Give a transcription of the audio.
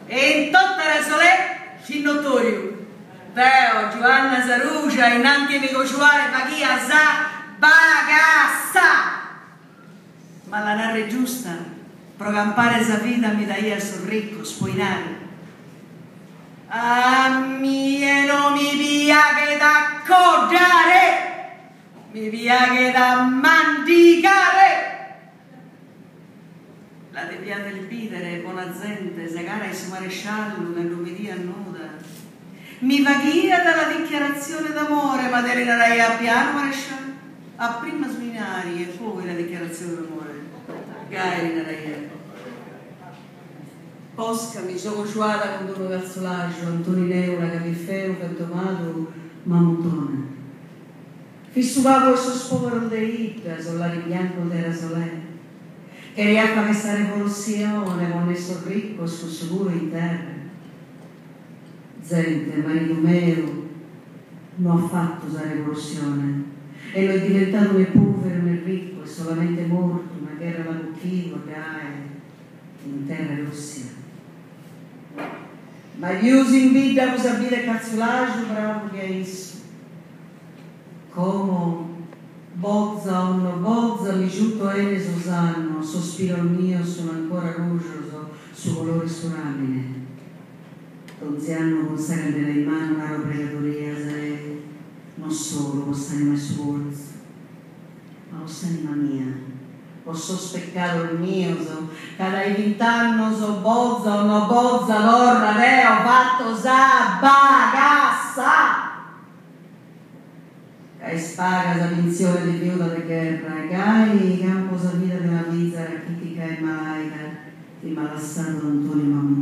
e in tutta la solè ci notorio. Teo, Giovanna Sarugia, innanti amico Ciuare, ma chi sa bagassa. Ma la narra è giusta, procampare sa vita mi dai a sorricco, spoinare. A mie non mi piace da coggiare, mi piace da mandicare. La deviate il bidere, buona gente, se cara il suo maresciallo, che non mi dia nuda. Mi vaghia dalla dichiarazione d'amore, ma te ne darai a piano, maresciallo? A prima sminari e poi la dichiarazione d'amore. Gairi ne darai. Posca mi sono ciuata con uno calzolaggio, Antonineo, che mi feo, che tomato, mamutone. Fissuvavo il sosporo dei hit, sollari bianco della solè. Che riappa questa rivoluzione con il sorricco sul sicuro in terra. Gente, marito mio, non ha fatto questa rivoluzione e lo è diventato né povero né ricco, è solamente morto, una guerra da cucchiaio che ha in terra Russia. Ma gli usi in vita cosa dire cazzolaggio, bravo che è isso. Come bozza o non bozza, mi giuto ene Susanno, sospiro il mio, sono ancora ruggioso, su colore suramine. Donziano con serve in mano una robrigatoria, se non solo questa anima sforzo, ma questa anima mia. Ho sospeccato il mio, che dai 20 anni so bozza o non bozza, l'orra, ho fatto sa bagassa. Che spaga la pensione di viuda di guerra, che campo sa vita della vita, critica e malaica, di malassato Antonio Mamma.